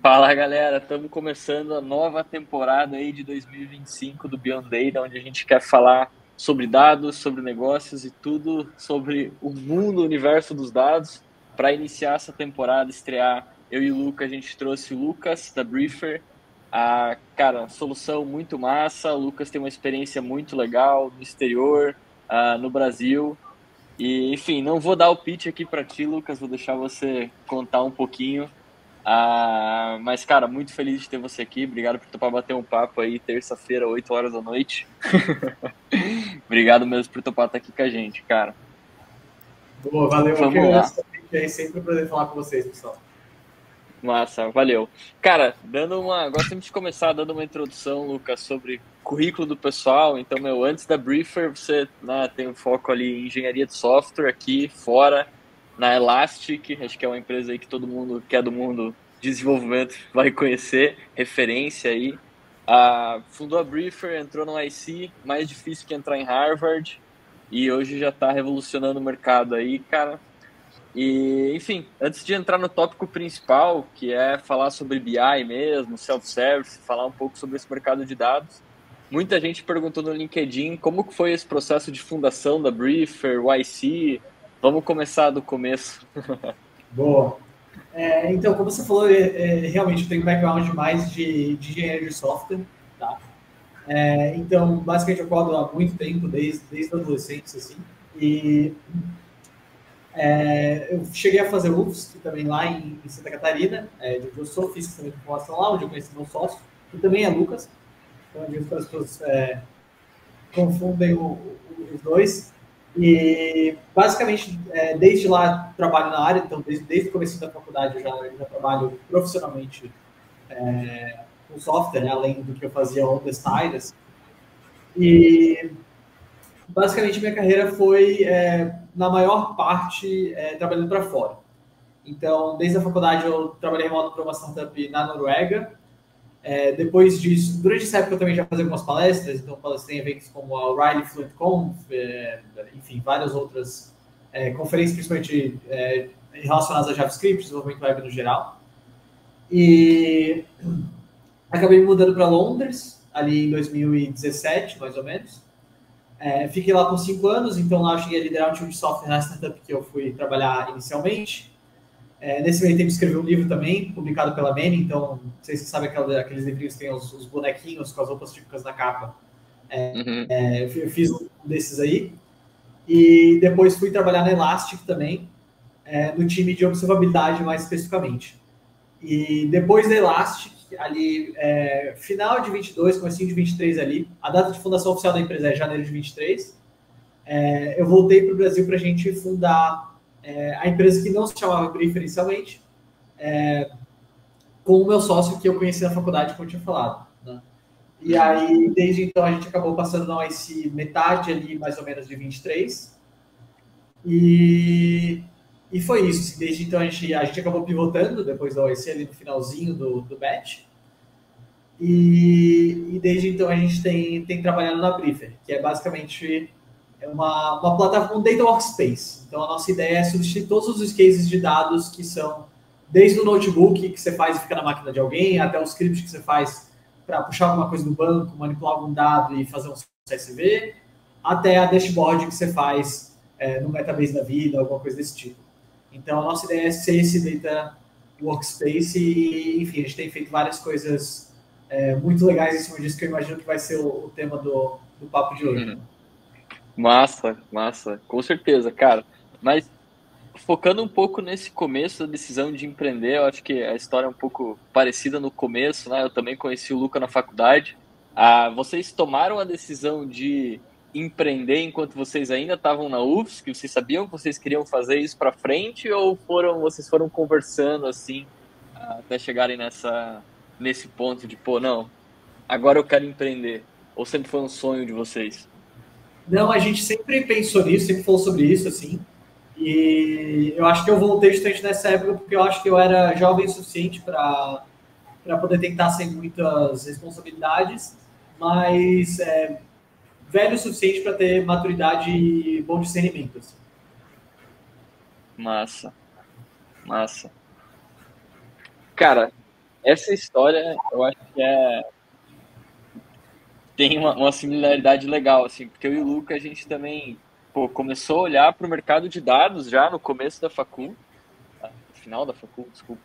Fala galera, estamos começando a nova temporada aí de 2025 do Beyond Data, onde a gente quer falar sobre dados, sobre negócios e tudo sobre o mundo, o universo dos dados. Para iniciar essa temporada, estrear, eu e o Lucas, a gente trouxe o Lucas da Briefer. Cara, solução muito massa. O Lucas tem uma experiência muito legal no exterior, no Brasil. E, enfim, não vou dar o pitch aqui para ti, Lucas, vou deixar você contar um pouquinho. Mas, cara, muito feliz de ter você aqui. Obrigado por topar bater um papo aí, terça-feira, 8 horas da noite. Obrigado mesmo por topar estar aqui com a gente, cara. Boa, valeu. Eu que Vamos lá. agradeço também, que é sempre um prazer falar com vocês, pessoal. Massa, valeu. Cara, gosto sempre de começar dando uma introdução, Lucas, sobre currículo do pessoal. Então, antes da Briefer, você, né, tem um foco ali em engenharia de software aqui fora, na Elastic, acho que é uma empresa aí que todo mundo que é do mundo de desenvolvimento vai conhecer, referência aí. Fundou a Briefer, entrou no IC, mais difícil que entrar em Harvard, e hoje já está revolucionando o mercado aí, cara. E, enfim, antes de entrar no tópico principal, que é falar sobre BI mesmo, self-service, falar um pouco sobre esse mercado de dados, muita gente perguntou no LinkedIn como que foi esse processo de fundação da Briefer, YC. Vamos começar do começo. Boa. Então, como você falou, realmente eu tenho um background mais de engenharia de software, tá? Então, basicamente, eu codo há muito tempo, desde a adolescência, assim. E eu cheguei a fazer UFSC também lá em Santa Catarina, de onde eu sou, fiz também formação lá, onde eu conheci meu sócio, que também é Lucas. Então, às vezes as pessoas confundem os dois. E, basicamente, desde lá trabalho na área, então desde o começo da faculdade eu já trabalho profissionalmente com software, né, além do que eu fazia on the side. Assim. E, basicamente, minha carreira foi, na maior parte, trabalhando para fora. Então, desde a faculdade eu trabalhei remoto para uma startup na Noruega. Depois disso, durante essa época eu também já fazia algumas palestras, então palestrei em eventos como a O'Reilly Fluent Conf, enfim, várias outras conferências, principalmente relacionadas a JavaScript, desenvolvimento web no geral. E acabei me mudando para Londres, ali em 2017, mais ou menos. Fiquei lá por 5 anos, então lá eu cheguei a liderar um time de software na startup que eu fui trabalhar inicialmente. Nesse meio tempo escrevi um livro também, publicado pela Mene, então, não sei se você sabe aqueles livrinhos que tem os bonequinhos com as roupas típicas na capa. Uhum. Eu fiz um desses aí. E depois fui trabalhar na Elastic também, no time de observabilidade mais especificamente. E depois da Elastic, ali, final de 22, comecinho de 23 ali, a data de fundação oficial da empresa é janeiro de 23, eu voltei para o Brasil para a gente fundar a empresa que não se chamava Briefer inicialmente, com o meu sócio que eu conheci na faculdade, como eu tinha falado. Né? E Uhum. aí, desde então, a gente acabou passando na OIC metade ali, mais ou menos, de 23. E foi isso. Assim, desde então, a gente acabou pivotando, depois da OIC, ali no finalzinho do batch. E desde então, a gente tem trabalhado na Briefer, que é basicamente uma plataforma, um data workspace. Então, a nossa ideia é substituir todos os cases de dados que são desde o notebook que você faz e fica na máquina de alguém, até o script que você faz para puxar alguma coisa do banco, manipular algum dado e fazer um CSV, até a dashboard que você faz no Metabase da vida, alguma coisa desse tipo. Então, a nossa ideia é ser esse data workspace e, enfim, a gente tem feito várias coisas muito legais em cima disso, que eu imagino que vai ser o tema do papo de hoje. Uhum. Massa, massa, com certeza, cara. Mas focando um pouco nesse começo da decisão de empreender, eu acho que a história é um pouco parecida no começo, né? Eu também conheci o Luca na faculdade. Vocês tomaram a decisão de empreender enquanto vocês ainda estavam na UFSC, que vocês sabiam que vocês queriam fazer isso para frente, ou vocês foram conversando assim até chegarem nesse ponto de, pô, não, agora eu quero empreender? Ou sempre foi um sonho de vocês? Não, a gente sempre pensou nisso, sempre falou sobre isso, assim. E eu acho que eu voltei justamente nessa época porque eu acho que eu era jovem o suficiente para poder tentar sem muitas responsabilidades, mas velho o suficiente para ter maturidade e bom discernimento. Assim. Massa, massa. Cara, essa história eu acho que tem uma similaridade legal, assim, porque eu e o Luca, a gente também, pô, começou a olhar para o mercado de dados já no começo da facul, no final da facul, desculpa.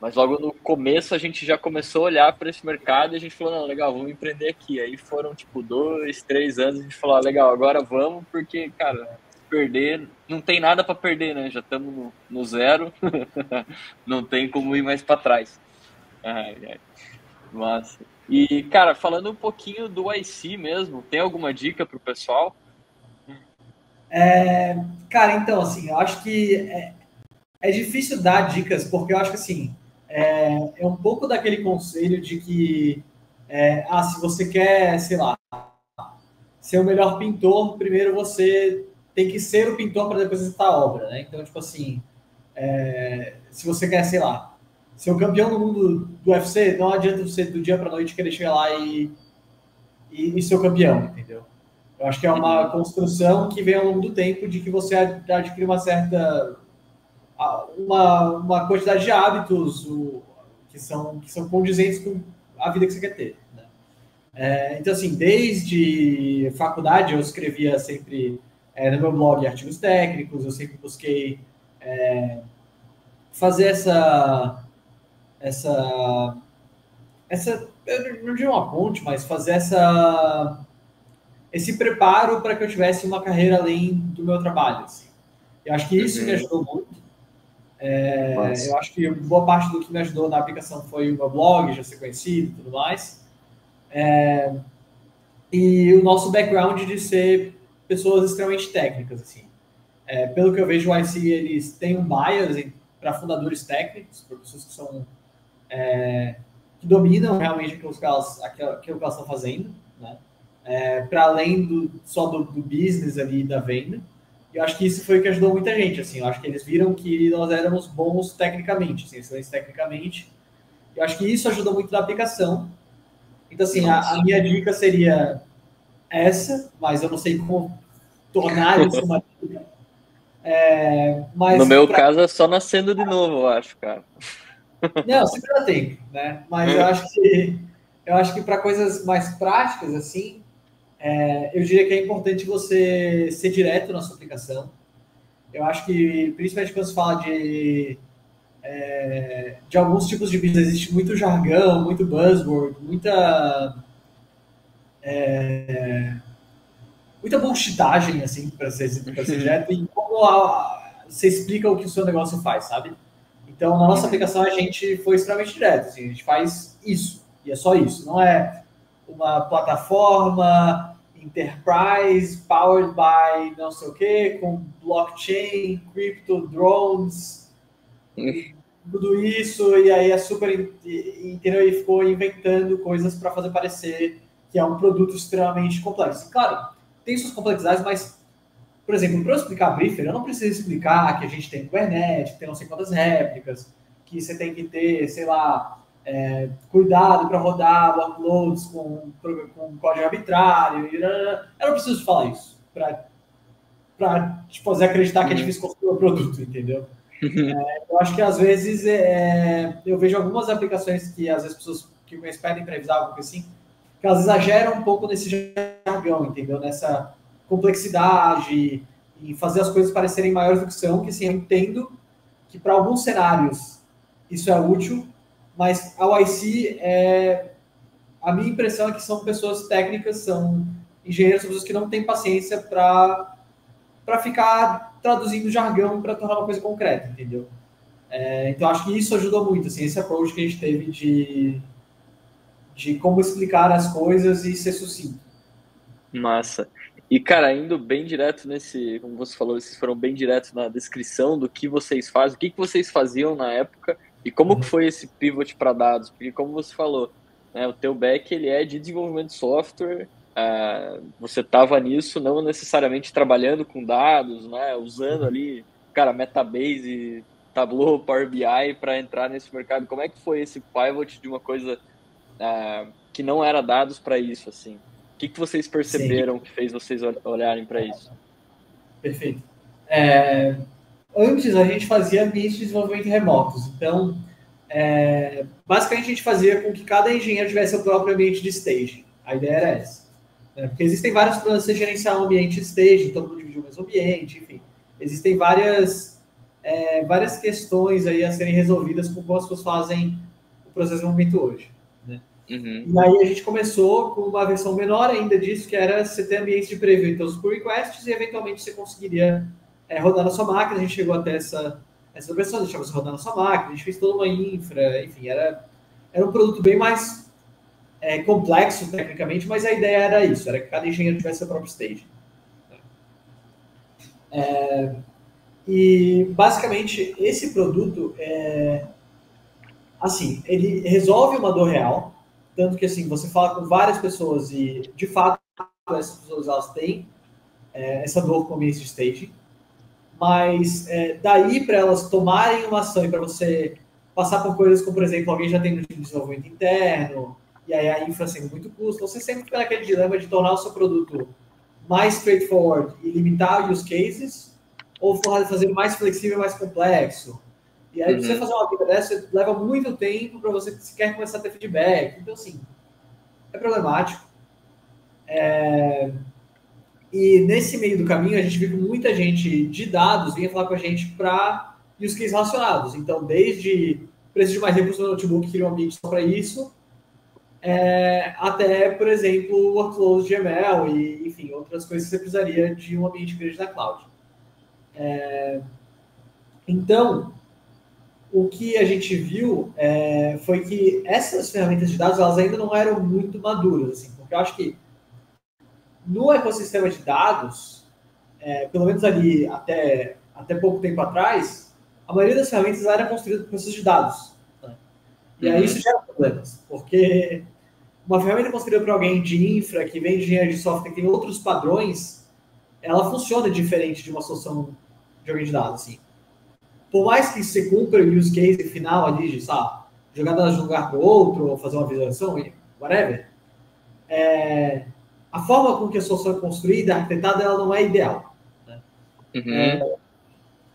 Mas logo no começo a gente já começou a olhar para esse mercado e a gente falou, não, legal, vamos empreender aqui. Aí foram, tipo, 2, 3 anos, a gente falou, legal, agora vamos, porque, cara, perder, não tem nada para perder, né? Já estamos no zero, não tem como ir mais para trás. Ai, ai. Massa. E, cara, falando um pouquinho do IC mesmo, tem alguma dica pro pessoal? Cara, então, assim, eu acho que é difícil dar dicas, porque eu acho que, assim, é um pouco daquele conselho de que, se você quer, sei lá, ser o melhor pintor, primeiro você tem que ser o pintor para depois executar a obra, né? Então, tipo assim, se você quer, sei lá, ser o campeão do mundo do UFC, não adianta você do dia para noite querer chegar lá e ser o campeão, entendeu? Eu acho que é uma Uhum. construção que vem ao longo do tempo de que você adquire uma certa uma quantidade de hábitos que são condizentes com a vida que você quer ter. Né? Então, assim, desde faculdade eu escrevia sempre no meu blog artigos técnicos, eu sempre busquei fazer essa, eu não digo uma ponte, mas fazer esse preparo para que eu tivesse uma carreira além do meu trabalho. Assim. Eu acho que isso me Uhum. ajudou muito. Massa. Eu acho que boa parte do que me ajudou na aplicação foi o meu blog, já ser conhecido e tudo mais. E o nosso background de ser pessoas extremamente técnicas. Assim. Pelo que eu vejo, o IC eles têm um bias para fundadores técnicos, para pessoas que são que dominam realmente aquilo que elas estão fazendo, né? Para além só do business ali da venda. E eu acho que isso foi o que ajudou muita gente. Assim, eu acho que eles viram que nós éramos bons tecnicamente, assim, excelentes tecnicamente. Eu acho que isso ajuda muito na aplicação. Então, assim, a Massa. minha dica seria essa, mas eu não sei como tornar isso uma dica. No Mas meu para caso é só nascendo de novo, eu acho, cara. não, sempre dá tempo, né? Mas eu acho que para coisas mais práticas assim, eu diria que é importante você ser direto na sua aplicação. Eu acho que, principalmente quando se fala de alguns tipos de business, existe muito jargão, muito buzzword, muita bullshitagem, assim, para ser direto, e como você explica o que o seu negócio faz, sabe? Então, na nossa Uhum. aplicação, a gente foi extremamente direto, assim, a gente faz isso, e é só isso. Não é uma plataforma enterprise powered by não sei o quê, com blockchain, crypto, drones, e tudo isso, e aí é super, entendeu? E ficou inventando coisas para fazer parecer que é um produto extremamente complexo. Claro, tem suas complexidades, mas, por exemplo, para eu explicar Briefer, eu não preciso explicar que a gente tem Kubernetes, que tem não sei quantas réplicas, que você tem que ter, sei lá, cuidado para rodar workloads com código arbitrário. Eu não preciso falar isso para te fazer acreditar que é Uhum. difícil construir o produto, entendeu? Eu acho que às vezes eu vejo algumas aplicações que às vezes pessoas que me pedem para revisar algo assim, que elas exageram um pouco nesse jargão, entendeu? Nessa complexidade e fazer as coisas parecerem maiores do que são, que assim, eu entendo que para alguns cenários isso é útil, mas a YC, a minha impressão é que são pessoas técnicas, são engenheiros, são pessoas que não têm paciência para ficar traduzindo jargão para tornar uma coisa concreta, entendeu? Então, acho que isso ajudou muito, assim, esse approach que a gente teve de como explicar as coisas e ser sucinto. Massa. E, cara, indo bem direto nesse, como você falou, vocês foram bem diretos na descrição do que vocês fazem, o que que vocês faziam na época e como que foi esse pivot para dados, porque como você falou, né, o teu back ele é de desenvolvimento de software, você estava nisso não necessariamente trabalhando com dados, né, usando ali, cara, Metabase, Tableau, Power BI para entrar nesse mercado. Como é que foi esse pivot de uma coisa que não era dados para isso, assim? O que que vocês Sim, perceberam que fez vocês olharem para isso? perfeito. Antes, a gente fazia ambientes de desenvolvimento remotos. Então, Basicamente, a gente fazia com que cada engenheiro tivesse o próprio ambiente de staging. A ideia era essa. Né? Porque existem vários planos de gerenciar um ambiente de staging, todo mundo dividir o mesmo ambiente, enfim. Existem várias questões aí a serem resolvidas com como as pessoas fazem o processo de desenvolvimento hoje. Né? Uhum. E aí a gente começou com uma versão menor ainda disso, que era você ter ambientes de preview, então os pull requests, e eventualmente você conseguiria rodar na sua máquina. A gente chegou até essa versão, deixava você rodar na sua máquina, a gente fez toda uma infra, enfim, era um produto bem mais complexo tecnicamente, mas a ideia era isso, era que cada engenheiro tivesse seu próprio stage. E basicamente esse produto assim, ele resolve uma dor real, tanto que assim, você fala com várias pessoas e de fato essas pessoas elas têm essa dor com o ambiente de staging, mas daí para elas tomarem uma ação e para você passar por coisas como, por exemplo, alguém já tem um time de desenvolvimento interno, e aí a infra sendo muito custo, você sempre fica naquele dilema de tornar o seu produto mais straightforward e limitar use cases, ou fazer mais flexível e mais complexo. E aí, você fazer uma vida dessa, leva muito tempo para você sequer começar a ter feedback. Então, assim, é problemático. E nesse meio do caminho, a gente viu que muita gente de dados vinha falar com a gente para use cases relacionados. Então, desde preciso de mais recursos no notebook, queria um ambiente só para isso, até, por exemplo, workflows de ML e, enfim, outras coisas que você precisaria de um ambiente grande da cloud. Então, o que a gente viu foi que essas ferramentas de dados elas ainda não eram muito maduras, assim, porque eu acho que no ecossistema de dados, pelo menos ali até pouco tempo atrás, a maioria das ferramentas era construída por processos de dados. Né? E aí isso gera problemas, porque uma ferramenta construída por alguém de infra, que vem de engenharia de software, que tem outros padrões, ela funciona diferente de uma solução de alguém de dados, assim. Por mais que você cumpra o use case final ali, de, sabe, jogar dados de um lugar para o outro, ou fazer uma visualização, whatever, a forma com que a solução é construída, arquitetada, ela não é ideal. Né?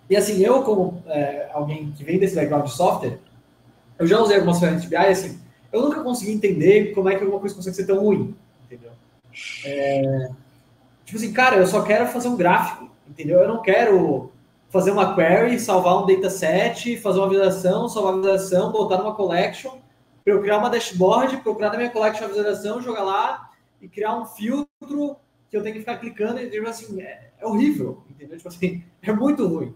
E assim, eu como alguém que vem desse background de software, eu já usei algumas ferramentas de BI, assim, eu nunca consegui entender como é que alguma coisa consegue ser tão ruim, entendeu? Tipo assim, cara, eu só quero fazer um gráfico, entendeu? Eu não quero fazer uma query, salvar um dataset, fazer uma visualização, salvar a visualização, botar numa collection, para eu criar uma dashboard, procurar na minha collection a visualização, jogar lá e criar um filtro que eu tenho que ficar clicando e, tipo assim, é horrível, entendeu? Tipo assim, é muito ruim,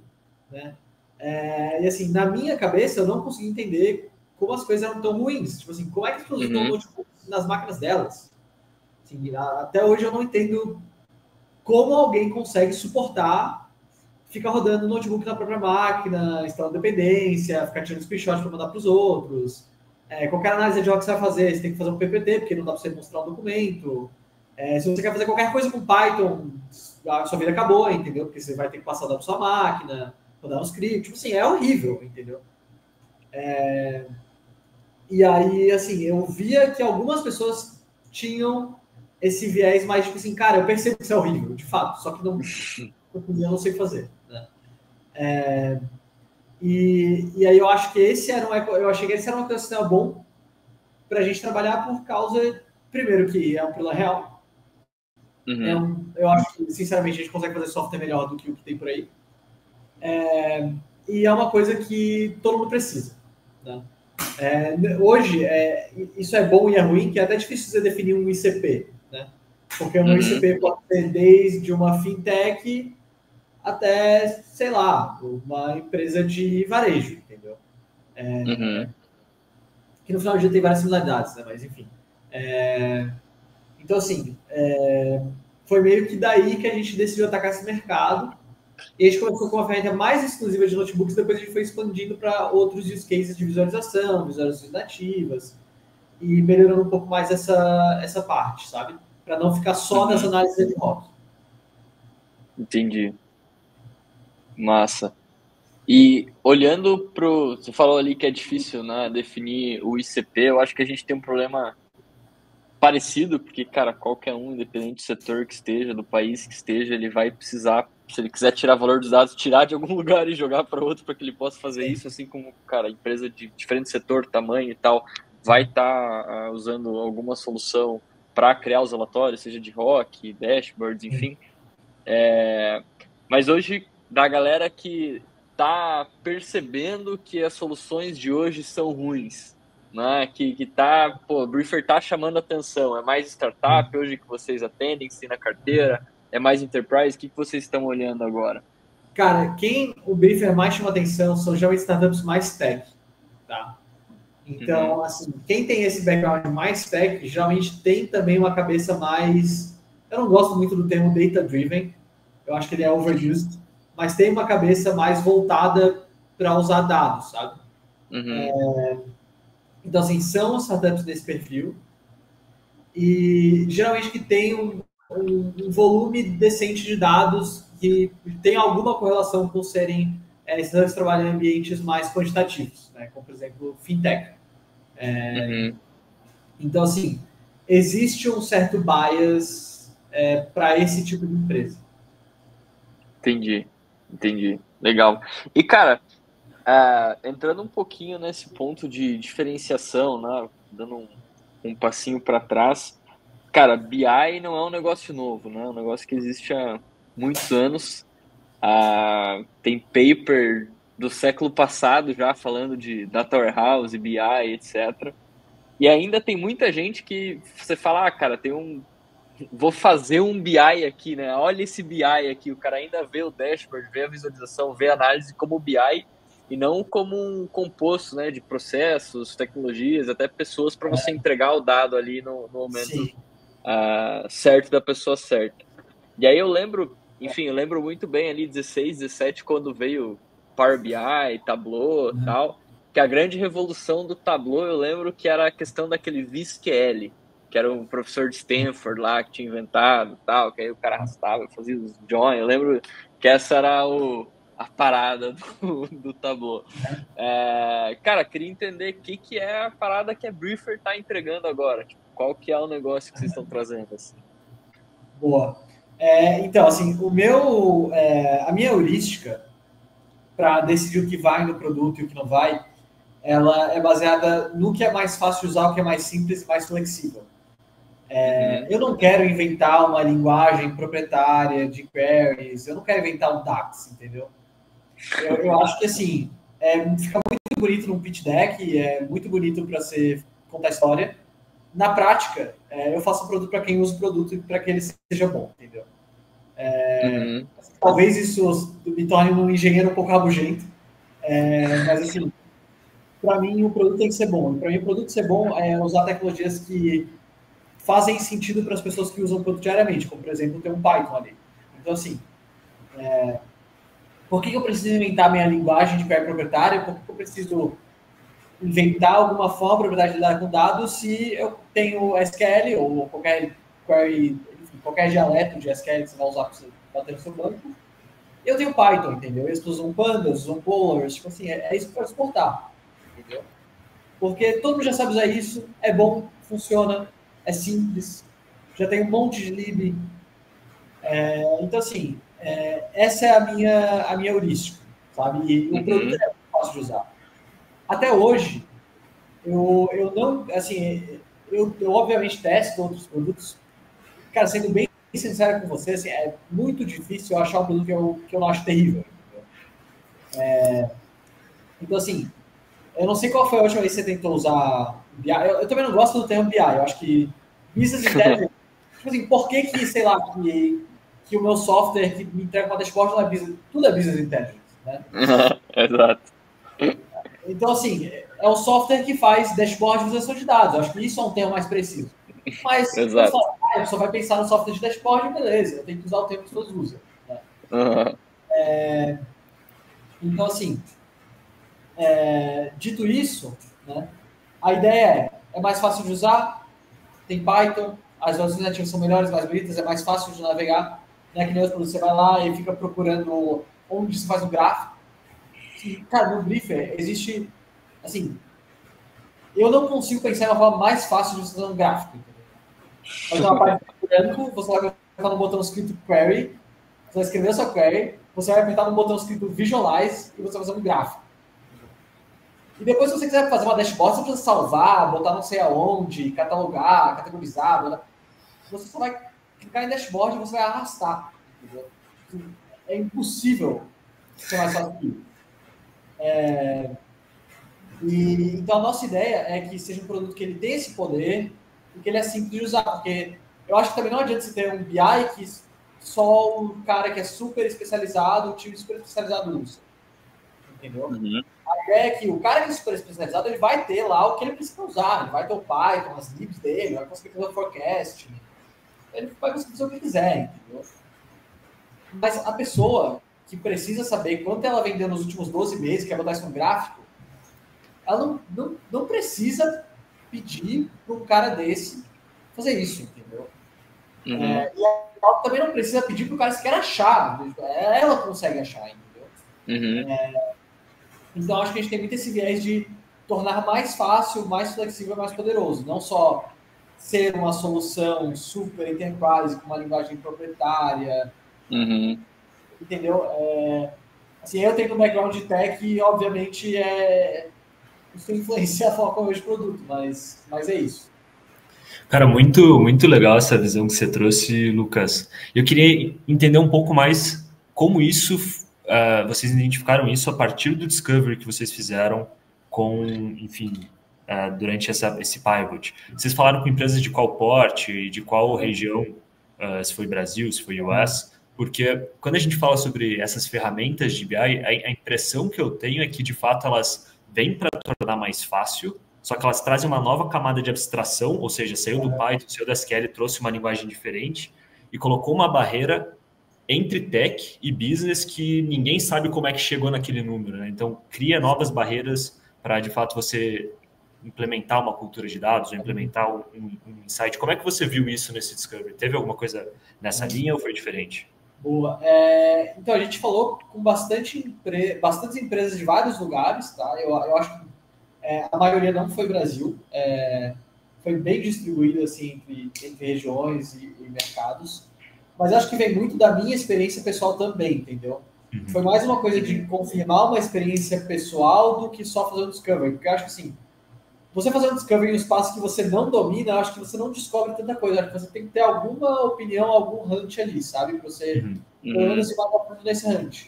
né? E assim, na minha cabeça, eu não consegui entender como as coisas eram tão ruins. Tipo assim, como é que as pessoas usam notebooks nas máquinas delas? Assim, até hoje eu não entendo como alguém consegue suportar ficar rodando o notebook na própria máquina, instalando dependência, ficar tirando screenshot para mandar para os outros. Qualquer análise de jogo que você vai fazer, você tem que fazer um PPT, porque não dá para você mostrar o documento. Se você quer fazer qualquer coisa com Python, a sua vida acabou, entendeu? Porque você vai ter que passar da sua máquina, rodar um script. Tipo assim, é horrível, entendeu? E aí, assim, eu via que algumas pessoas tinham esse viés mais, tipo assim, cara, eu percebo que isso é horrível, de fato, só que eu não sei fazer. Né? E aí eu acho que eu achei que esse era um ecossistema bom para a gente trabalhar por causa, primeiro, que é um problema real. Eu acho que, sinceramente, a gente consegue fazer software melhor do que o que tem por aí. E é uma coisa que todo mundo precisa. Né? Hoje, isso é bom e é ruim, que é até difícil você definir um ICP. Né? Porque um ICP pode ser desde uma fintech até, sei lá, uma empresa de varejo, entendeu? Que no final do dia tem várias similaridades, né? Mas enfim. Então, assim, foi meio que daí que a gente decidiu atacar esse mercado. E a gente começou com uma ferramenta mais exclusiva de notebooks, depois a gente foi expandindo para outros use cases de visualizações nativas, e melhorando um pouco mais essa parte, sabe? Para não ficar só nessa análise de rock. Entendi. Massa. E olhando você falou ali que é difícil, né, definir o ICP, eu acho que a gente tem um problema parecido, porque, cara, qualquer um, independente do setor que esteja, do país que esteja, ele vai precisar, se ele quiser tirar valor dos dados, tirar de algum lugar e jogar para outro para que ele possa fazer Sim. isso, assim como, cara, empresa de diferente setor, tamanho e tal, vai estar usando alguma solução para criar os relatórios, seja de ROC, dashboards, Sim. enfim. Mas hoje, da galera que tá percebendo que as soluções de hoje são ruins, né? Que tá, pô, o Briefer tá chamando atenção. É mais startup hoje que vocês atendem, se na carteira, é mais enterprise. O que vocês estão olhando agora? Cara, quem o Briefer mais chama atenção são geralmente startups mais tech, tá? Uhum, Então, assim, quem tem esse background mais tech, geralmente tem também uma cabeça mais. Eu não gosto muito do termo data-driven, eu acho que ele é overused, mas tem uma cabeça mais voltada para usar dados, sabe? uhum, Então, assim, são startups desse perfil e geralmente que tem um volume decente de dados que tem alguma correlação com serem startups que trabalham em ambientes mais quantitativos, né? Como, por exemplo, fintech. uhum. Então, assim, existe um certo bias para esse tipo de empresa. Entendi, entendi. Legal. E, cara, entrando um pouquinho nesse ponto de diferenciação, né? Dando um passinho para trás. Cara, BI não é um negócio novo, né? É um negócio que existe há muitos anos. Tem paper do século passado já falando de data warehouse, BI, etc. E ainda tem muita gente que você fala, cara, vou fazer um BI aqui, né? Olha esse BI aqui. O cara ainda vê o dashboard, vê a visualização, vê a análise como BI e não como um composto, né, de processos, tecnologias, até pessoas para você entregar o dado ali no momento Sim. certo da pessoa certa. E aí eu lembro, enfim, eu lembro muito bem ali 16, 17, quando veio Power BI, Tableau e tal, que a grande revolução do Tableau, eu lembro que era a questão daquele VisQL, que era um professor de Stanford lá que tinha inventado e tal, que aí o cara arrastava, fazia os join, eu lembro que essa era a parada do Tableau. Cara, queria entender o que é a parada que a Briefer tá entregando agora, tipo, qual que é o negócio que vocês estão trazendo, assim. Boa. Então, assim, a minha heurística para decidir o que vai no produto e o que não vai, ela é baseada no que é mais fácil de usar, o que é mais simples e mais flexível. Uhum. Eu não quero inventar uma linguagem proprietária de queries, eu não quero inventar um DAX, entendeu? Eu acho que, assim, fica muito bonito num pitch deck, é muito bonito para você contar história. Na prática, eu faço um produto para quem usa o produto e para que ele seja bom, entendeu? Uhum. Talvez isso me torne um engenheiro um pouco rabugento, mas, assim, para mim o produto tem que ser bom. E para mim o produto ser bom é usar tecnologias que fazem sentido para as pessoas que usam o produto diariamente, como, por exemplo, ter um Python ali. Então, assim, por que eu preciso inventar minha linguagem de query proprietário? Por que eu preciso inventar alguma forma de propriedade de lidar com dados se eu tenho SQL ou qualquer query, enfim, qualquer dialeto de SQL que você vai usar para você bater no seu banco? Eu tenho Python, entendeu? Eles usam pandas, usam polars, tipo assim, é isso que eu quero exportar, entendeu? Porque todo mundo já sabe usar isso, é bom, funciona, é simples, já tem um monte de lib. Então, assim, essa é a minha heurística, sabe? E o produto Uhum. é fácil de usar. Até hoje, eu não, assim, eu obviamente testo outros produtos. Cara, sendo bem sincero com você, assim, é muito difícil eu achar um produto que eu não acho terrível. Entendeu? Então, assim, eu não sei qual foi a última vez que você tentou usar BI. Eu também não gosto do termo BI. Eu acho que Business Intelligence. Tipo assim, por que que, sei lá, que o meu software que me entrega uma dashboard não é business. Tudo é Business Intelligence, né? Exato. Então, assim, é o software que faz dashboard de visualização de dados. Eu acho que isso é um termo mais preciso. Mas, quando você Exato. fala, a pessoa vai pensar no software de dashboard, beleza, eu tenho que usar o termo que as pessoas usam. Né? Uhum. Então, assim, dito isso, né, a ideia é mais fácil de usar, tem Python, as versões nativas são melhores, mais bonitas, é mais fácil de navegar, né, que nem outro, você vai lá e fica procurando onde se faz o gráfico. E, cara, no Briefer existe, assim, eu não consigo pensar em uma forma mais fácil de você fazer um gráfico, entendeu? Vai ter uma página em branco, você vai apertar no botão escrito Query, você vai escrever a sua query, você vai apertar no botão escrito Visualize e você vai fazer um gráfico. E depois, se você quiser fazer uma dashboard, você precisa salvar, botar não sei aonde, catalogar, categorizar. Botar... Você só vai clicar em dashboard e você vai arrastar. Entendeu? É impossível ser mais fácil que isso. Então, a nossa ideia é que seja um produto que ele tenha esse poder e que ele é simples de usar. Porque eu acho que também não adianta você ter um BI que só o cara que é super especializado, o time super especializado usa. Entendeu? Uhum. A ideia é que o cara que é super especializado, ele vai ter lá o que ele precisa usar. Ele vai ter o Python, as libs dele, vai conseguir fazer o forecast. Ele vai conseguir fazer o que quiser, entendeu? Mas a pessoa que precisa saber quanto ela vendeu nos últimos 12 meses, quer botar isso no gráfico, ela não precisa pedir para um cara desse fazer isso, entendeu? Uhum. E ela também não precisa pedir para o cara sequer achar. Ela consegue achar, entendeu? Uhum. Então, acho que a gente tem muito esse viés de tornar mais fácil, mais flexível, mais poderoso. Não só ser uma solução super enterprise, com uma linguagem proprietária, Uhum. entendeu? Assim, eu tenho um background de tech e, obviamente, isso influencia a forma como eu vejo o produto, mas é isso. Cara, muito legal essa visão que você trouxe, Lucas. Eu queria entender um pouco mais como isso, vocês identificaram isso a partir do discovery que vocês fizeram com, enfim, durante esse pivot. Vocês falaram com empresas de qual porte, de qual região, se foi Brasil, se foi US, porque quando a gente fala sobre essas ferramentas de BI, a impressão que eu tenho é que, de fato, elas vêm para tornar mais fácil, só que elas trazem uma nova camada de abstração, ou seja, saiu do Python, saiu da SQL, trouxe uma linguagem diferente e colocou uma barreira entre tech e business que ninguém sabe como é que chegou naquele número, né? Então, cria novas barreiras para, de fato, você implementar uma cultura de dados, ou implementar um insight. Como é que você viu isso nesse Discovery? Teve alguma coisa nessa linha ou foi diferente? Boa. Então, a gente falou com bastantes empresas de vários lugares, tá? Eu acho que a maioria não foi Brasil, foi bem distribuído assim, entre regiões e mercados, mas acho que vem muito da minha experiência pessoal também, entendeu? Uhum. Foi mais uma coisa de confirmar uma experiência pessoal do que só fazer um discovery, porque eu acho que assim, você fazer um discovery em um espaço que você não domina, eu acho que você não descobre tanta coisa, eu acho que você tem que ter alguma opinião, algum hunt ali, sabe? Pra você, pelo menos, se bater fundo nesse hunt.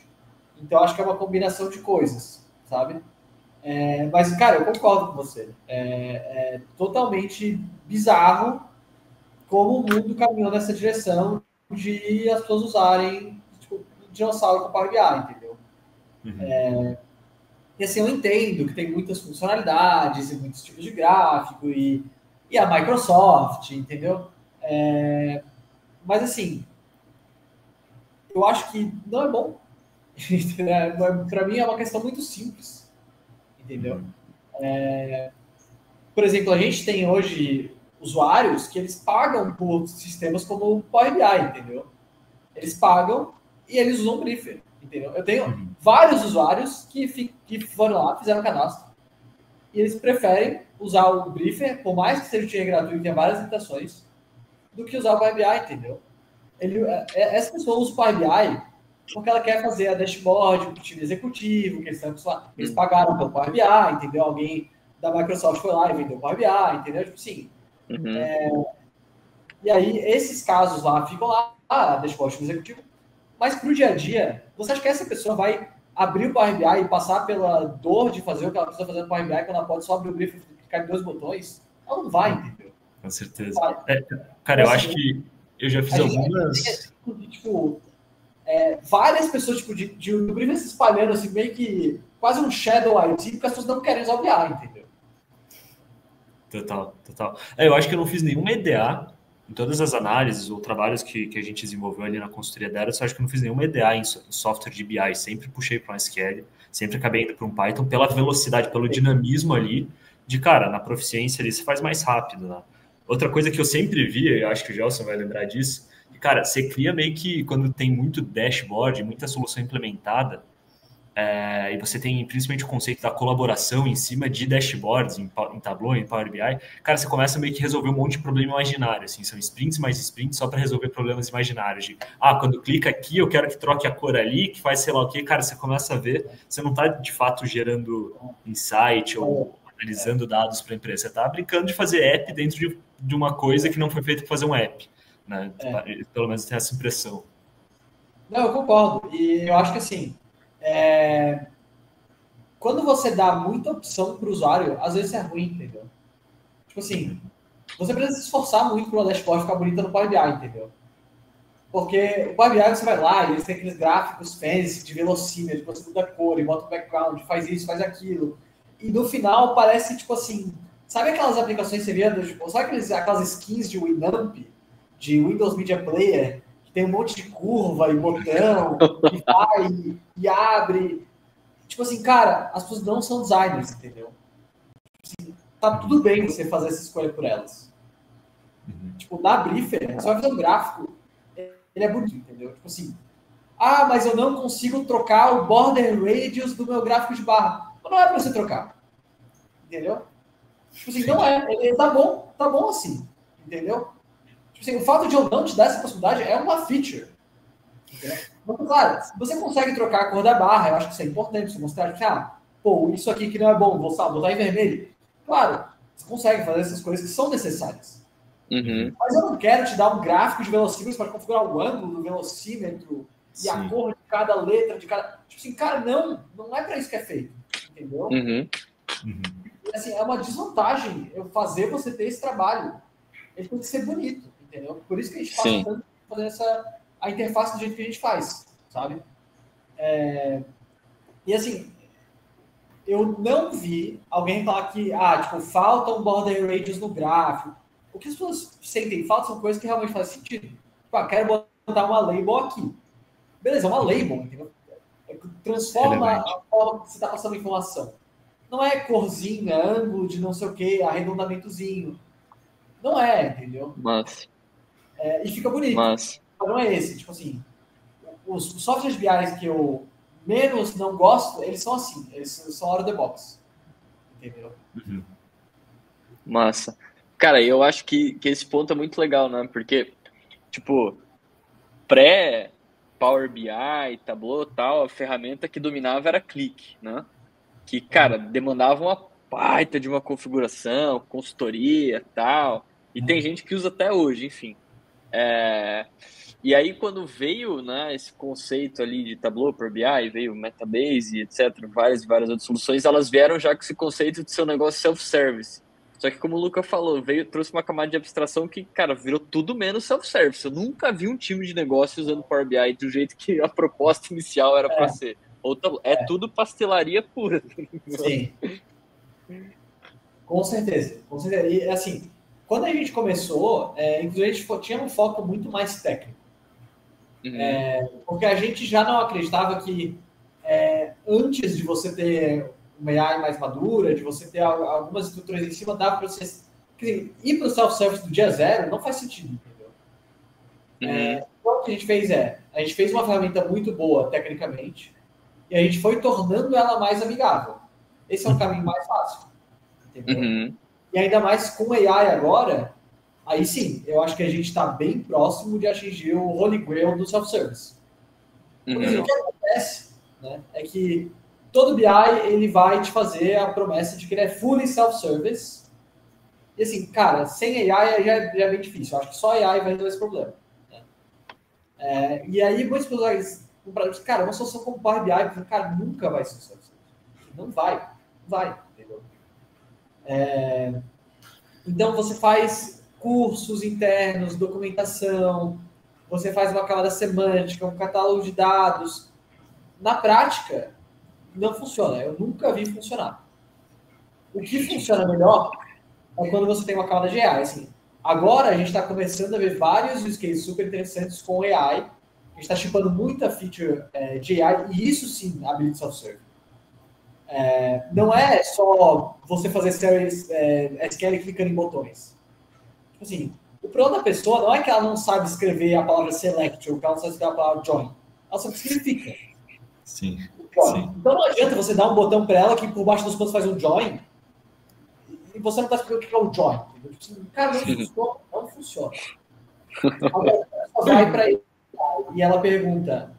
Então, acho que é uma combinação de coisas, sabe? Mas, cara, eu concordo com você. É totalmente bizarro como o mundo caminhou nessa direção de as pessoas usarem tipo, dinossauro com Power BI, entendeu? Uhum. E assim, eu entendo que tem muitas funcionalidades e muitos tipos de gráfico e a Microsoft, entendeu? Mas assim, eu acho que não é bom. Para mim é uma questão muito simples, entendeu? Por exemplo, a gente tem hoje usuários que eles pagam por sistemas como o Power BI, entendeu? Eles pagam e eles usam o Briefer, entendeu? Eu tenho vários usuários que foram lá, fizeram cadastro e eles preferem usar o Briefer, por mais que seja um gratuito e tenha várias limitações, do que usar o Power BI, entendeu? Essa pessoa usa o Power BI porque ela quer fazer a dashboard, o time executivo, que eles pagaram pelo Power BI, entendeu? Alguém da Microsoft foi lá e vendeu o Power BI, entendeu? Tipo assim. E aí, esses casos lá ficam lá, dashboard executivo, mas para o dia a dia, você acha que essa pessoa vai abrir o Power BI e passar pela dor de fazer o que ela precisa fazer no Power BI quando ela pode só abrir o brief e clicar em 2 botões? Ela não vai, entendeu? Com certeza. Cara, eu acho que eu já fiz algumas... Tipo, várias pessoas tipo, do brief se espalhando assim, meio que quase um shadow IT, porque as pessoas não querem usar o BI, entendeu? Total. Eu acho que eu não fiz nenhuma EDA em todas as análises ou trabalhos que a gente desenvolveu ali na consultoria dela, eu acho que eu não fiz nenhuma EDA em software de BI, sempre puxei para um SQL, sempre acabei indo para um Python pela velocidade, pelo dinamismo ali, de cara, na proficiência ali se faz mais rápido, né? Outra coisa que eu sempre vi, eu acho que o Gelson vai lembrar disso, que, cara, você cria meio que, quando tem muito dashboard, muita solução implementada, e você tem principalmente o conceito da colaboração em cima de dashboards, em Tableau, em Power BI, cara, você começa meio que resolver um monte de problema imaginário, assim, são sprints mais sprints só para resolver problemas imaginários, de, quando clica aqui, eu quero que troque a cor ali, que faz sei lá o quê, cara, você começa a ver, você não está de fato gerando insight ou analisando dados para a empresa, você está brincando de fazer app dentro de uma coisa que não foi feita para fazer um app, né? Pelo menos tem essa impressão. Não, eu concordo, e eu acho que assim, quando você dá muita opção para o usuário, às vezes é ruim, entendeu? Tipo assim, você precisa se esforçar muito para o dashboard ficar bonita no Power BI, entendeu? Porque o Power BI você vai lá e eles têm aqueles gráficos fancy de velocímetro, você muda a cor e bota o background, faz isso, faz aquilo. E no final parece tipo assim, sabe aquelas aplicações que você via, tipo, sabe aquelas skins de Winamp, de Windows Media Player, que tem um monte de curva e botão, e vai e abre. Tipo assim, cara, as pessoas não são designers, entendeu? Assim, tá tudo bem você fazer essa escolha por elas. Tipo, na Briefer, você vai fazer um gráfico, ele é bonito, entendeu? Tipo assim, mas eu não consigo trocar o border radius do meu gráfico de barra. Não é pra você trocar, entendeu? Tipo assim, não é. Ele tá bom assim, entendeu? Tipo assim, o fato de eu não te dar essa possibilidade é uma feature. Entendeu? Mas, claro, você consegue trocar a cor da barra, eu acho que isso é importante, você mostrar que, isso aqui que não é bom, vou botar em vermelho. Claro, você consegue fazer essas coisas que são necessárias. Mas eu não quero te dar um gráfico de velocímetros para configurar o ângulo do velocímetro e a cor de cada letra, de cada... Tipo assim, cara, não é para isso que é feito, entendeu? E, assim, é uma desvantagem eu fazer você ter esse trabalho. Ele tem que ser bonito, entendeu? Por isso que a gente passa tanto fazer a interface do jeito que a gente faz, sabe? E assim, eu não vi alguém falar que, tipo, falta um border radius no gráfico. O que as pessoas sentem falta são coisas que realmente fazem sentido. Tipo, quero botar uma label aqui. Beleza, uma label, entendeu? Transforma a forma que você está passando a informação. Não é corzinha, ângulo de não sei o que, arredondamentozinho. Não é, entendeu? Mas... e fica bonito. Mas não é esse. Tipo assim, os softwares BI que eu menos não gosto, eles são assim. Eles são out of the box. Entendeu? Massa. Cara, eu acho que esse ponto é muito legal, né? Porque, tipo, pré-Power BI, Tableau e tal, a ferramenta que dominava era Click, né? Que, cara, demandava uma baita de uma configuração, consultoria e tal. E tem gente que usa até hoje, enfim. E aí, quando veio, né, esse conceito ali de Tableau, Power BI, veio Metabase, etc., várias outras soluções, elas vieram já com esse conceito de ser um negócio self-service. Só que, como o Luca falou, trouxe uma camada de abstração que, cara, virou tudo menos self-service. Eu nunca vi um time de negócio usando Power BI do jeito que a proposta inicial era para ser. Tudo pastelaria pura. Sim. Com certeza. E, assim, quando a gente começou, inclusive a gente tinha um foco muito mais técnico. Porque a gente já não acreditava que antes de você ter uma AI mais madura, de você ter algumas estruturas em cima, dava para você... ir para o self-service do dia zero não faz sentido, entendeu? Então, o que a gente fez a gente fez uma ferramenta muito boa tecnicamente e a gente foi tornando ela mais amigável. Esse é um caminho mais fácil, entendeu? E ainda mais com AI agora, aí sim, eu acho que a gente está bem próximo de atingir o Holy Grail do self-service. Porque o que acontece, né, é que todo BI ele vai te fazer a promessa de que ele é fully self-service. E assim, cara, sem AI já é bem difícil. Eu acho que só AI vai resolver esse problema. Né? E aí, muitas pessoas compraram, cara, uma solução como Power BI, cara, nunca vai ser self-service. Não vai. Entendeu? Então, você faz cursos internos, documentação, você faz uma camada semântica, um catálogo de dados. Na prática, não funciona. Eu nunca vi funcionar. O que funciona melhor é quando você tem uma camada de AI. Assim, agora, a gente está começando a ver vários use cases super interessantes com AI. A gente está chipando muita feature de AI, e isso sim habilita self-serve. Não é só você fazer SQL clicando em botões. Tipo assim, o problema da pessoa não é que ela não sabe escrever a palavra select ou que ela não sabe escrever a palavra join. Ela só significa. Sim. Sim. Então não adianta você dar um botão para ela que por baixo dos pontos faz um join e você não está explicando o que é o join. Cara, não funciona. Não funciona. Agora, a pessoa vai para ele e ela pergunta: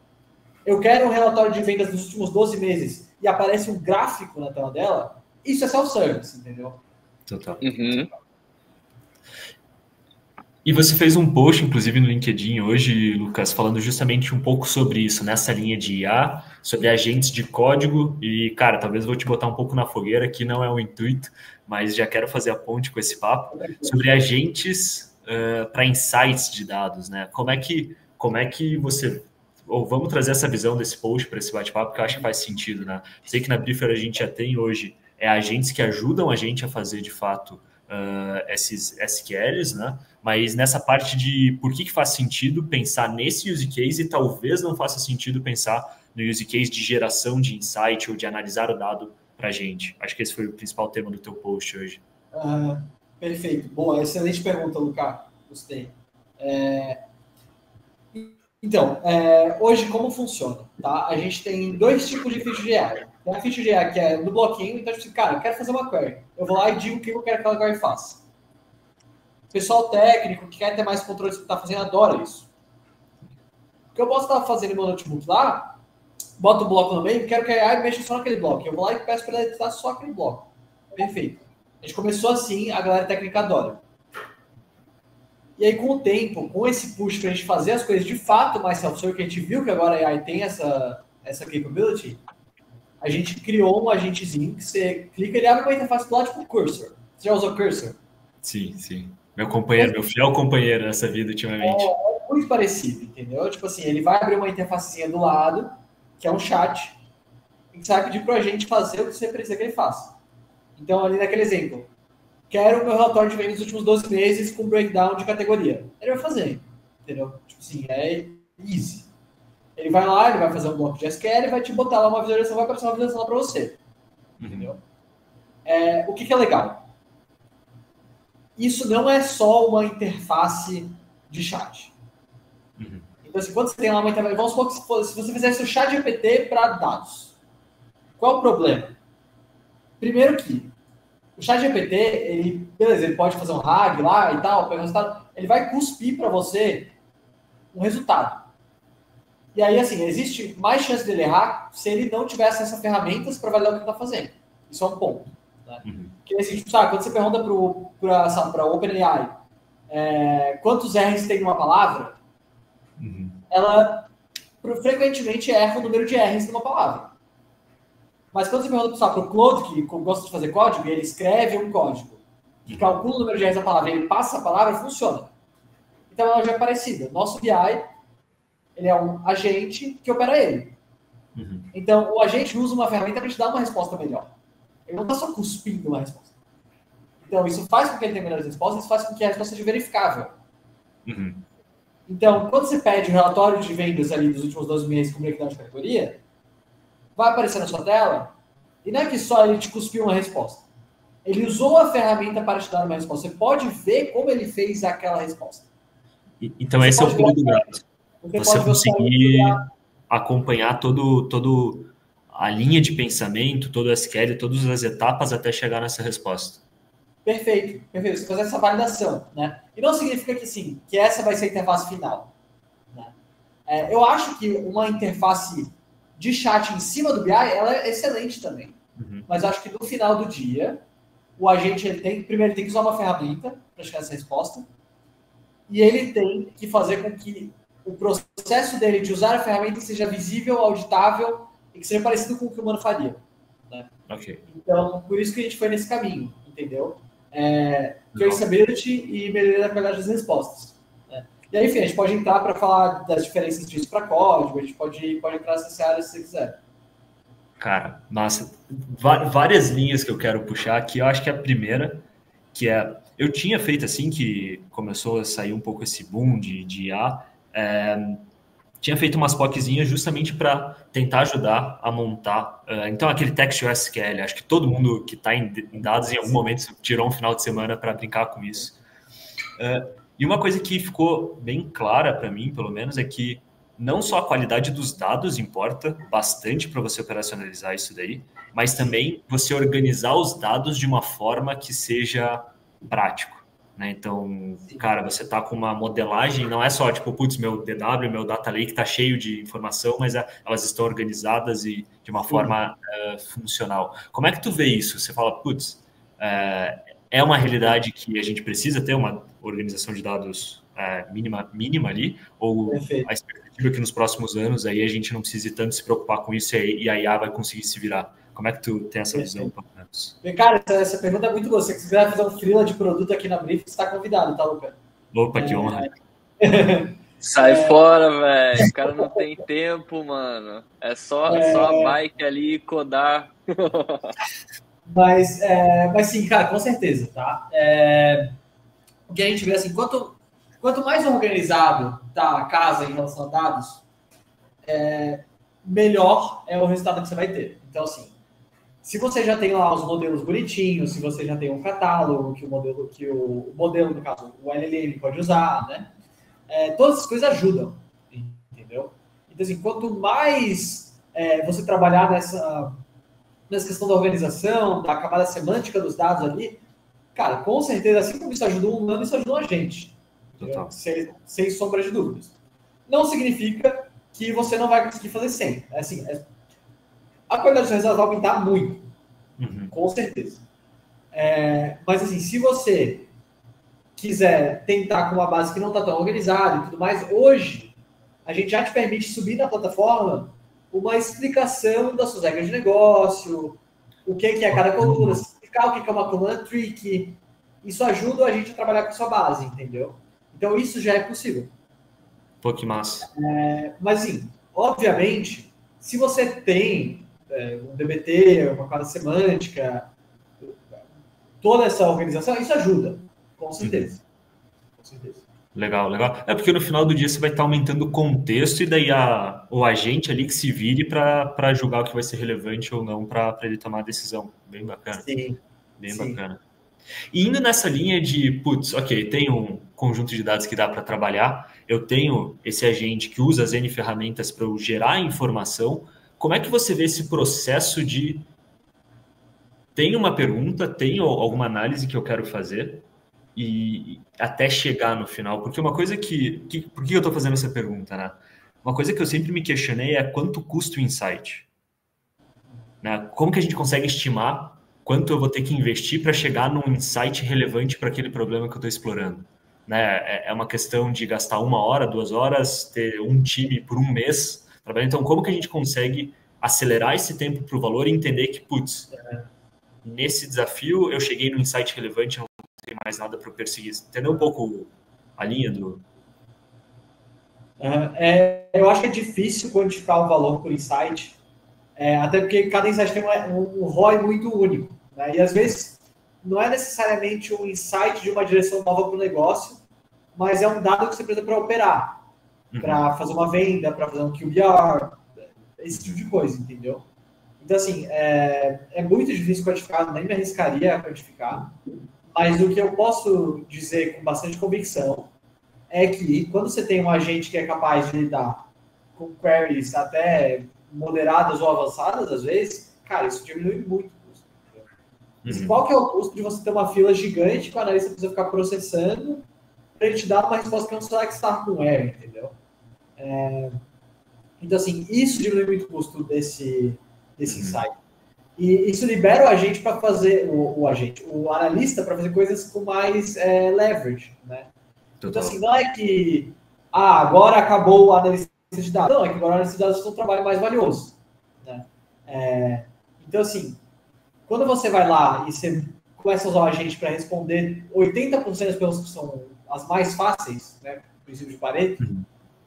eu quero um relatório de vendas dos últimos 12 meses e aparece um gráfico na tela dela. Isso é self-service, entendeu? Total. E você fez um post, inclusive, no LinkedIn hoje, Lucas, falando justamente um pouco sobre isso, nessa linha de IA, sobre agentes de código. E, cara, talvez eu vou te botar um pouco na fogueira, que não é o intuito, mas já quero fazer a ponte com esse papo, sobre agentes para insights de dados, né? Como é que você... Ou vamos trazer essa visão desse post para esse bate-papo, que eu acho que faz sentido, né? Sei que na Briefer a gente já tem hoje agentes que ajudam a gente a fazer, de fato, esses SQLs, né? Mas nessa parte de por que faz sentido pensar nesse use case e talvez não faça sentido pensar no use case de geração de insight ou de analisar o dado para a gente. Acho que esse foi o principal tema do teu post hoje. Perfeito. Boa, excelente pergunta, Lucas. Gostei. Então, hoje como funciona? Tá? A gente tem dois tipos de feature de AI. Tem a feature de AI que é no bloquinho, então, tipo, cara, eu quero fazer uma query. Eu vou lá e digo o que eu quero que aquela query faça. O pessoal técnico que quer ter mais controle do que está fazendo adora isso. O que eu posso estar fazendo no meu notebook lá, boto o bloco no meio, quero que a AI mexa só naquele bloco. Eu vou lá e peço para ela editar só aquele bloco. Perfeito. A gente começou assim, a galera técnica adora. E aí, com o tempo, com esse push para a gente fazer as coisas de fato mais self-serve, que a gente viu que agora a AI tem essa capability, a gente criou um agentezinho que você clica e ele abre uma interface do lado tipo Cursor. Você já usou Cursor? Sim. Meu companheiro, meu fiel companheiro nessa vida ultimamente. É muito parecido, entendeu? Tipo assim, ele vai abrir uma interfacezinha do lado, que é um chat, e que vai pedir para a gente fazer o que você precisa que ele faça. Então, ali naquele exemplo, quero o meu relatório de vendas dos últimos 12 meses com breakdown de categoria. Ele vai fazer, entendeu? Tipo assim, é easy. Ele vai lá, ele vai fazer um bloco de SQL, ele vai te botar lá uma visualização, vai aparecer uma visualização lá para você. Entendeu? O que é legal? Isso não é só uma interface de chat. Então, assim, quando você tem lá uma interface, vamos supor que se você fizesse o chat GPT para dados, qual é o problema? Primeiro que o chat GPT, ele pode fazer um RAG lá e tal, pegar o resultado, ele vai cuspir para você um resultado. E aí, assim, existe mais chance dele errar se ele não tiver acesso a ferramentas para validar o que ele está fazendo. Isso é um ponto. Né? Porque, assim, tipo, sabe, quando você pergunta para a OpenAI quantos R's tem numa palavra, ela frequentemente erra o número de R's numa palavra. Mas quando você pergunta para o Claude, que gosta de fazer código, ele escreve um código, que calcula o número de R's da palavra, ele passa a palavra, funciona. Então, ela já é parecida. Nosso BI, ele é um agente que opera ele. Então, o agente usa uma ferramenta para te dar uma resposta melhor. Ele não está só cuspindo uma resposta. Então, isso faz com que ele tenha melhores respostas, isso faz com que a resposta seja verificável. Então, quando você pede o relatório de vendas ali dos últimos 12 meses com breakdown de categoria, vai aparecer na sua tela, e não é que só ele te cuspiu uma resposta. Ele usou a ferramenta para te dar uma resposta. Você pode ver como ele fez aquela resposta. Então, esse é o pulo do gato. Você conseguir acompanhar todo a linha de pensamento, todo o SQL, todas as etapas até chegar nessa resposta. Perfeito. Você fazer essa validação, né? E não significa que, sim, que essa vai ser a interface final. Né? Eu acho que uma interface de chat em cima do BI, ela é excelente também. Mas eu acho que no final do dia, o agente, primeiro, ele tem que usar uma ferramenta para chegar nessa resposta, e ele tem que fazer com que o processo dele de usar a ferramenta seja visível, auditável e que seja parecido com o que o humano faria. Né? Okay. Então, por isso que a gente foi nesse caminho, entendeu? Traceability e melhoria da qualidade das respostas. Né? E aí, enfim, a gente pode entrar para falar das diferenças disso para código, a gente pode entrar nessa área se você quiser. Cara, nossa, várias linhas que eu quero puxar aqui. Eu acho que a primeira, que é... Eu tinha feito assim que começou a sair um pouco esse boom de IA, tinha feito umas POCzinhas justamente para tentar ajudar a montar. Então, aquele Textual SQL, acho que todo mundo que está em dados em algum momento tirou um final de semana para brincar com isso. E uma coisa que ficou bem clara para mim, pelo menos, é que não só a qualidade dos dados importa bastante para você operacionalizar isso daí, mas também você organizar os dados de uma forma que seja prático, né? Então, cara, você está com uma modelagem, não é só tipo, putz, meu DW, meu data lake está cheio de informação, mas elas estão organizadas e de uma forma funcional. Como é que tu vê isso? Você fala, putz, é uma realidade que a gente precisa ter uma organização de dados mínima ali, ou Perfeito. a expectativa é que nos próximos anos aí a gente não precise tanto se preocupar com isso e a IA vai conseguir se virar? Como é que tu tem essa visão? Cara, essa pergunta é muito boa. Se você quiser fazer um freela de produto aqui na Brief, você está convidado, tá, Luca? Opa, que honra. Sai fora, velho. O cara não tem tempo, mano. É só a bike ali codar. Mas sim, cara, com certeza, tá? O que a gente vê assim, quanto mais organizado tá a casa em relação a dados, melhor é o resultado que você vai ter. Então, assim, se você já tem lá os modelos bonitinhos, se você já tem um catálogo que o modelo, no caso, o LLM pode usar, né? Todas essas coisas ajudam, entendeu? Então, assim, quanto mais você trabalhar nessa questão da organização, da camada semântica dos dados ali, cara, com certeza, assim como isso ajuda um humano, isso ajuda a gente. Sem sombra de dúvidas. Não significa que você não vai conseguir fazer sem. Assim, a qualidade dos resultados vai aumentar muito. Com certeza. Mas, assim, se você quiser tentar com uma base que não está tão organizada e tudo mais, hoje a gente já te permite subir na plataforma uma explicação das suas regras de negócio, o que é cada coluna, explicar o que é uma coluna trick. Isso ajuda a gente a trabalhar com a sua base, entendeu? Então, isso já é possível. Pô, que massa. Mas, assim, obviamente, se você tem um DBT, uma quadra semântica, toda essa organização, isso ajuda, com certeza. Com certeza. Legal. É porque no final do dia você vai estar aumentando o contexto e daí o agente ali que se vire para julgar o que vai ser relevante ou não para ele tomar a decisão. Bem bacana. Sim. Bem bacana. E indo nessa linha de, putz, ok, tem um conjunto de dados que dá para trabalhar, eu tenho esse agente que usa as N ferramentas para eu gerar informação, como é que você vê esse processo de tenho uma pergunta, tenho alguma análise que eu quero fazer e até chegar no final? Porque uma coisa por que eu estou fazendo essa pergunta, né? Uma coisa que eu sempre me questionei é quanto custa o insight, né? Como que a gente consegue estimar quanto eu vou ter que investir para chegar num insight relevante para aquele problema que eu estou explorando, né? É uma questão de gastar 1 hora, 2 horas, ter um time por 1 mês trabalhando. Então, como que a gente consegue acelerar esse tempo para o valor e entender que, putz, nesse desafio eu cheguei num insight relevante, não tem mais nada para eu perseguir. Entendeu um pouco a linha do... Eu acho que é difícil quantificar o valor por insight, até porque cada insight tem um ROI muito único, né? E às vezes não é necessariamente um insight de uma direção nova para o negócio, mas é um dado que você precisa para operar, para fazer uma venda, para fazer um QBR, esse tipo de coisa, entendeu? Então, assim, é muito difícil quantificar, nem me arriscaria a quantificar, mas o que eu posso dizer com bastante convicção é que quando você tem um agente que é capaz de lidar com queries até moderadas ou avançadas, às vezes, cara, isso diminui muito o custo. Mas qual que é o custo de você ter uma fila gigante que o analista precisa ficar processando para ele te dar uma resposta que é um select star com erro, entendeu? Então, assim, isso diminui muito o custo desse insight. E isso libera o agente para fazer, o analista para fazer coisas com mais leverage, né? Então, assim, não é que agora acabou o analista de dados. Não, é que agora o analista de dados é um trabalho mais valioso, né? Então, assim, quando você vai lá e você começa a usar o agente para responder 80% das perguntas que são as mais fáceis, né? Princípio de Pareto,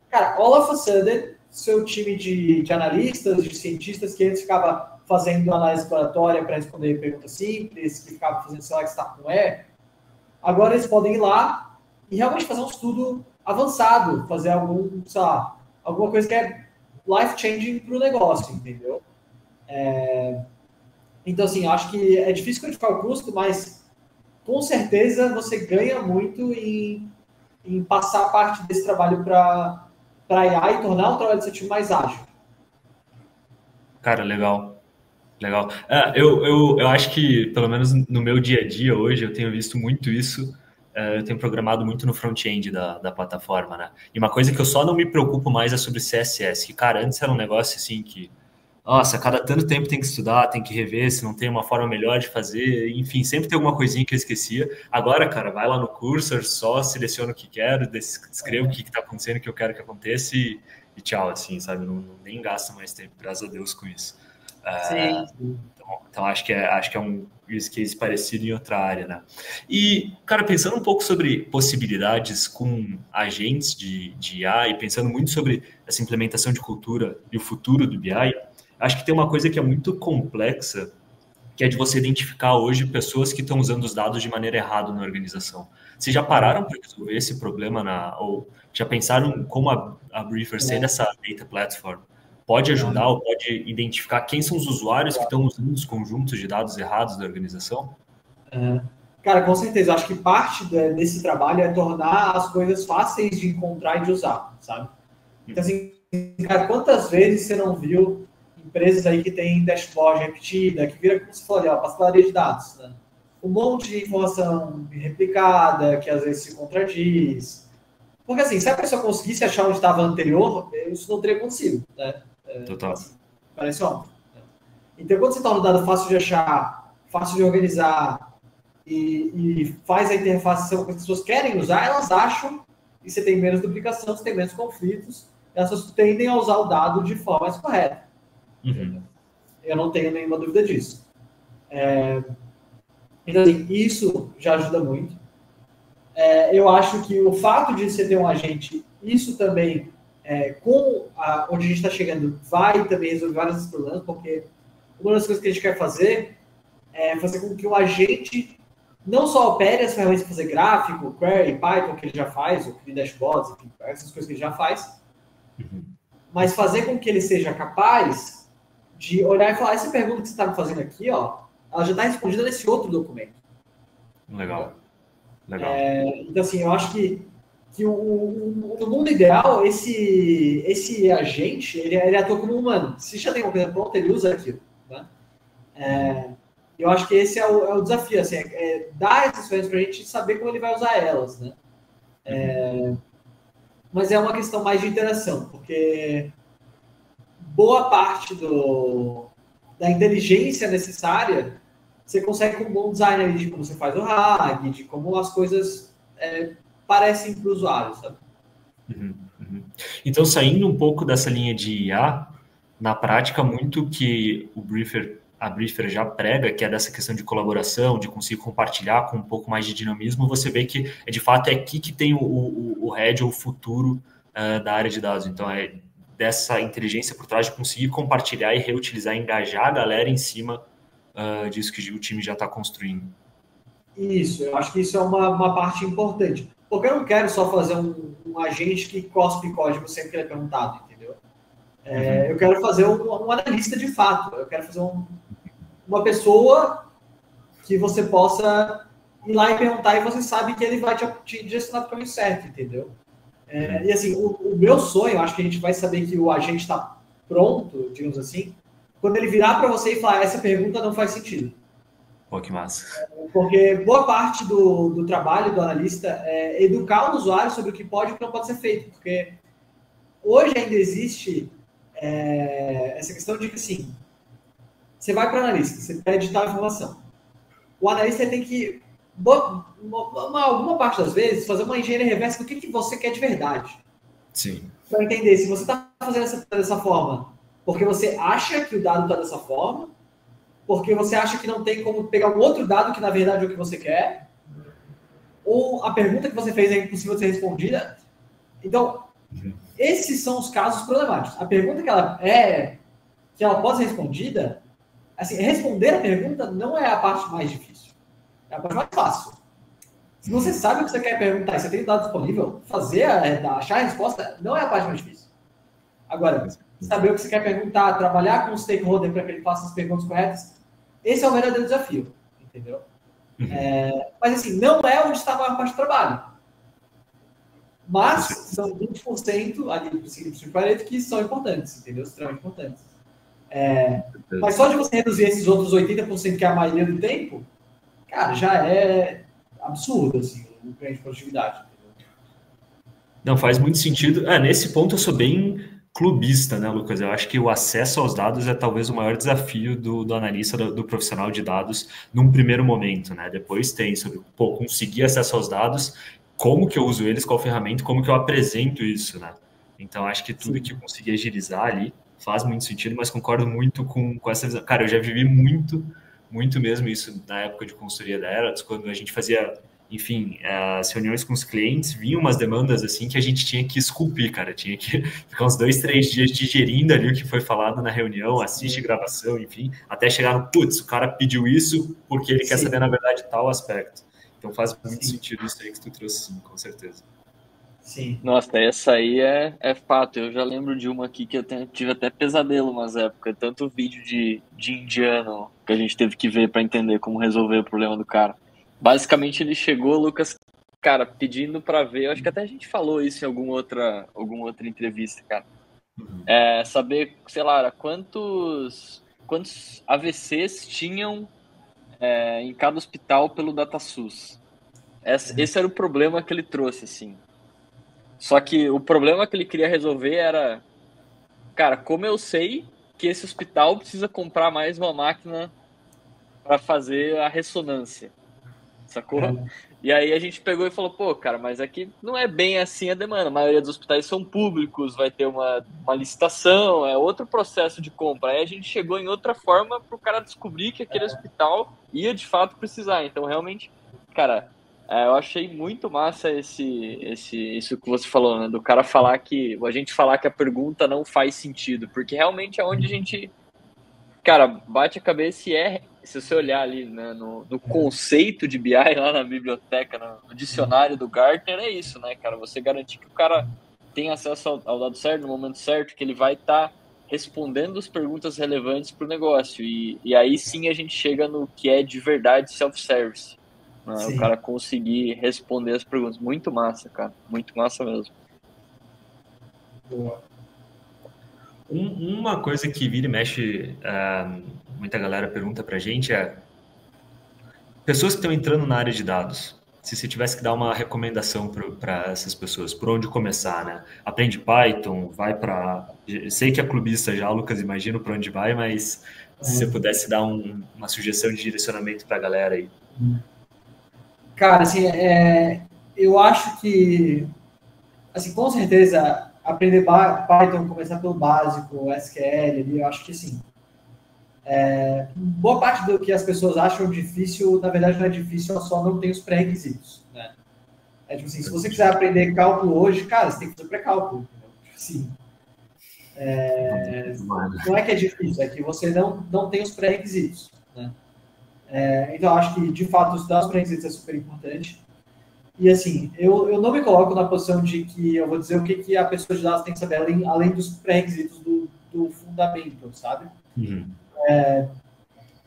cara, all of a sudden, seu time de analistas, de cientistas que antes ficava fazendo análise exploratória para responder perguntas simples, que ficava fazendo select star com agora eles podem ir lá e realmente fazer um estudo avançado, fazer alguma coisa que é life-changing para o negócio, entendeu? Então, assim, acho que é difícil quantificar o custo, mas com certeza você ganha muito em passar parte desse trabalho para para IA e tornar o trabalho do seu time mais ágil. Cara, legal. Legal. Eu acho que, pelo menos no meu dia a dia hoje, eu tenho visto muito isso. Eu tenho programado muito no front-end da plataforma, né? E uma coisa que eu só não me preocupo mais é sobre CSS, que, cara, antes era um negócio assim que, nossa, a cada tanto tempo tem que estudar, tem que rever se não tem uma forma melhor de fazer, enfim, sempre tem alguma coisinha que eu esquecia. Agora, cara, vai lá no Cursor, só seleciona o que quero, escrevo o que está acontecendo, o que eu quero que aconteça e tchau, assim, sabe? Nem gasta mais tempo, graças a Deus, com isso. Sim. Então acho que é um use case parecido em outra área, né? E, cara, pensando um pouco sobre possibilidades com agentes de IA e pensando muito sobre essa implementação de cultura e o futuro do BI, acho que tem uma coisa que é muito complexa, que é de você identificar hoje pessoas que estão usando os dados de maneira errada na organização. Vocês já pararam para resolver esse problema ou já pensaram como a Briefer ser essa data platform pode ajudar ou pode identificar quem são os usuários que estão usando os conjuntos de dados errados da organização? Cara, com certeza. Acho que parte desse trabalho é tornar as coisas fáceis de encontrar e de usar, sabe? Então, assim, cara, quantas vezes você não viu empresas aí que tem dashboard repetida, que vira, como você falou, pastelaria de dados, né? Um monte de informação replicada, que às vezes se contradiz. Porque, assim, se a pessoa conseguisse achar onde estava anterior, isso não teria acontecido, né? Total. Assim, parece óbvio. Então, quando você torna o dado fácil de achar, fácil de organizar e faz a interface que as pessoas querem usar, elas acham e você tem menos duplicação, você tem menos conflitos, elas tendem a usar o dado de forma mais correta. Uhum. Eu não tenho nenhuma dúvida disso. Então, assim, isso já ajuda muito. Eu acho que o fato de você ter um agente, isso também, onde a gente está chegando, vai também resolver vários dos problemas, porque uma das coisas que a gente quer fazer é fazer com que o agente não só opere as ferramentas para fazer gráfico, query, Python, que ele já faz, ou crie dashboards, enfim, essas coisas que ele já faz, mas fazer com que ele seja capaz de olhar e falar, essa pergunta que você está me fazendo aqui, ó, ela já está respondida nesse outro documento. Legal. Então, assim, eu acho que no mundo ideal, esse agente, ele atua como um humano. Se já tem uma coisa pronta, ele usa aquilo. Né? Eu acho que esse é o desafio, assim, dar essas ferramentas para a gente saber como ele vai usar elas. Né? Mas é uma questão mais de interação, porque boa parte da inteligência necessária você consegue com um bom design ali de como você faz o RAG, de como as coisas parecem para o usuário, sabe? Então, saindo um pouco dessa linha de IA, na prática, muito que a Briefer já prega, que é dessa questão de colaboração, de conseguir compartilhar com um pouco mais de dinamismo, você vê que, de fato, é aqui que tem o head ou o futuro da área de dados. Então, é dessa inteligência por trás de conseguir compartilhar e reutilizar, engajar a galera em cima disso que o time já está construindo. Isso, eu acho que isso é uma parte importante. Porque eu não quero só fazer um agente que cospe código sempre que ele é perguntado, entendeu? Eu quero fazer um analista de fato. Eu quero fazer uma pessoa que você possa ir lá e perguntar e você sabe que ele vai te direcionar para o caminho certo, entendeu? E assim, o meu sonho, acho que a gente vai saber que o agente está pronto, digamos assim, quando ele virar para você e falar, essa pergunta não faz sentido. Pô, que massa. Porque boa parte do trabalho do analista é educar o usuário sobre o que pode e o que não pode ser feito. Porque hoje ainda existe essa questão de que, assim, você vai para o analista, você pede tal informação. O analista tem que, alguma parte das vezes, fazer uma engenharia reversa do que você quer de verdade. Sim. Para entender se você está fazendo dessa forma porque você acha que o dado está dessa forma, porque você acha que não tem como pegar um outro dado que na verdade é o que você quer, ou a pergunta que você fez é impossível de ser respondida. Então, esses são os casos problemáticos. A pergunta que ela pode ser respondida, assim, responder a pergunta não é a parte mais difícil, é a parte mais fácil. Se você sabe o que você quer perguntar e você tem o dado disponível, achar a resposta não é a parte mais difícil. Agora, saber o que você quer perguntar, trabalhar com o stakeholder para que ele faça as perguntas corretas, esse é o verdadeiro desafio, entendeu? Mas assim, não é onde está a maior parte do trabalho. Mas são 20% ali do seguinte de Pareto que são importantes, entendeu? Extremamente importantes. Mas só de você reduzir esses outros 80% que é a maioria do tempo, cara, já é absurdo, assim, o ganho de produtividade. Não, faz muito sentido. Nesse ponto eu sou bem clubista, né, Lucas? Eu acho que o acesso aos dados é talvez o maior desafio do analista, do profissional de dados, num primeiro momento, né? Depois tem sobre, conseguir acesso aos dados, como que eu uso eles, qual ferramenta, como que eu apresento isso, né? Então, acho que tudo que eu conseguir agilizar ali faz muito sentido, mas concordo muito com essa visão. Cara, eu já vivi muito mesmo isso na época de consultoria da Eratos, quando a gente fazia, enfim, as reuniões com os clientes, vinham umas demandas assim que a gente tinha que esculpir, cara, tinha que ficar uns 2, 3 dias digerindo ali o que foi falado na reunião, assiste gravação, enfim, até chegar no, putz, o cara pediu isso porque ele quer saber, na verdade, tal aspecto. Então faz muito sentido isso aí que tu trouxe, sim, com certeza. Sim. Nossa, essa aí é fato. Eu já lembro de uma aqui que eu tive até pesadelo umas épocas. Tanto vídeo de indiano que a gente teve que ver para entender como resolver o problema do cara. Basicamente, ele chegou, Lucas, cara, pedindo para ver. Eu acho que até a gente falou isso em alguma outra entrevista, cara. Saber, sei lá, quantos AVCs tinham em cada hospital pelo DataSUS. Esse era o problema que ele trouxe, assim. Só que o problema que ele queria resolver era, cara, como eu sei que esse hospital precisa comprar mais uma máquina para fazer a ressonância, sacou? E aí a gente pegou e falou, pô, cara, mas aqui não é bem assim a demanda. A maioria dos hospitais são públicos, vai ter uma licitação, é outro processo de compra. Aí a gente chegou em outra forma para o cara descobrir que aquele hospital ia de fato precisar. Então, realmente, cara, eu achei muito massa isso que você falou, né? Do cara falar a gente falar que a pergunta não faz sentido, porque realmente é onde a gente, cara, bate a cabeça e se você olhar ali, né, no conceito de BI lá na biblioteca, no dicionário do Gartner, é isso, né, cara? Você garantir que o cara tem acesso ao dado certo, no momento certo, que ele vai estar respondendo as perguntas relevantes para o negócio. E aí sim a gente chega no que é de verdade self-service. Né? O cara conseguir responder as perguntas. Muito massa, cara. Muito massa mesmo. Boa. Uma coisa que vira e mexe, muita galera pergunta pra gente pessoas que estão entrando na área de dados, se você tivesse que dar uma recomendação para essas pessoas, por onde começar, né? Aprende Python, vai para... Sei que é clubista já, Lucas, imagino para onde vai, mas se você pudesse dar uma sugestão de direcionamento para a galera aí. Cara, assim, eu acho que, assim, com certeza, aprender Python, começar pelo básico, SQL, ali, eu acho que, assim, boa parte do que as pessoas acham difícil, na verdade não é difícil, só não tem os pré-requisitos, né? Tipo assim, se você quiser aprender cálculo hoje, cara, você tem que fazer pré-cálculo. Tipo assim, não é que é difícil, é que você não tem os pré-requisitos, né? Então, acho que, de fato, estudar os pré-requisitos é super importante. E, assim, eu não me coloco na posição de que eu vou dizer o que a pessoa de dados tem que saber, além dos pré-requisitos do fundamento, sabe?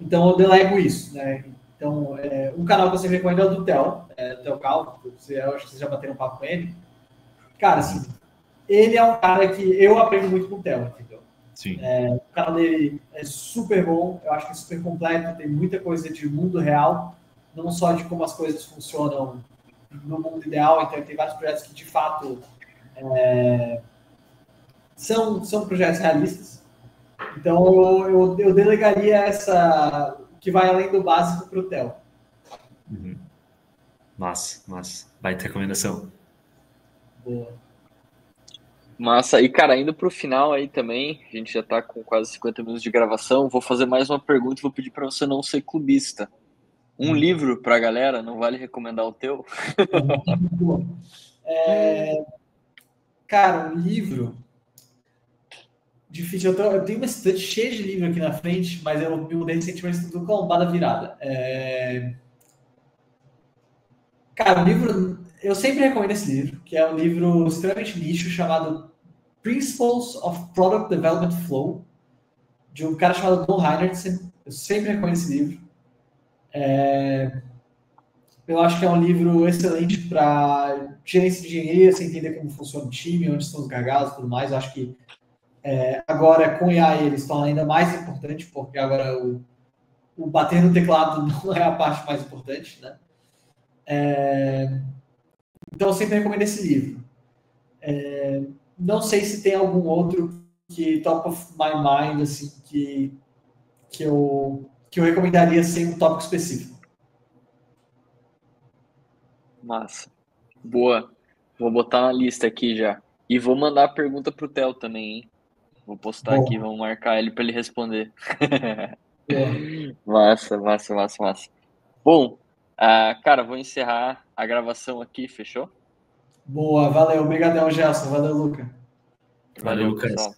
Então, eu delego isso, né? Então, um canal que eu sempre recomendo é o do Theo, Theo Calvo, eu acho que vocês já bateram um papo com ele. Cara, assim, ele é um cara que eu aprendo muito com o Theo, entendeu? Sim. O canal dele é super bom, eu acho que é super completo, tem muita coisa de mundo real, não só de como as coisas funcionam no mundo ideal, então tem vários projetos que, de fato, são projetos realistas. Então, eu delegaria essa que vai além do básico para o Theo. Massa. Vai ter recomendação. Boa. Massa. E, cara, indo pro final aí também, a gente já tá com quase 50 minutos de gravação, vou fazer mais uma pergunta e vou pedir para você não ser clubista. Um livro pra galera, não vale recomendar o teu? Cara, um livro... Difícil, eu tenho uma estante cheia de livro aqui na frente, mas eu me mudei recentemente do Calombada Virada. Cara, o livro, eu sempre recomendo esse livro, que é um livro extremamente nicho chamado Principles of Product Development Flow, de um cara chamado Don Heinertsen. Eu sempre recomendo esse livro. Eu acho que é um livro excelente para gerência de engenharia, você entender como funciona o time, onde estão os gargalos e tudo mais. Eu acho que agora com o AI eles estão ainda mais importante, porque agora o bater no teclado não é a parte mais importante, né? Então eu sempre recomendo esse livro. Não sei se tem algum outro que top of my mind, assim, que eu recomendaria sem um tópico específico. Massa. Boa. Vou botar na lista aqui já. E vou mandar a pergunta pro Theo também, hein? Vou postar aqui, Boa, vamos marcar ele para ele responder. boa. Massa, massa, massa, massa. Bom, cara, vou encerrar a gravação aqui, fechou? Boa, valeu. Obrigadão, Gelson. Valeu, Luca. Valeu, Valeu, Lucas. pessoal.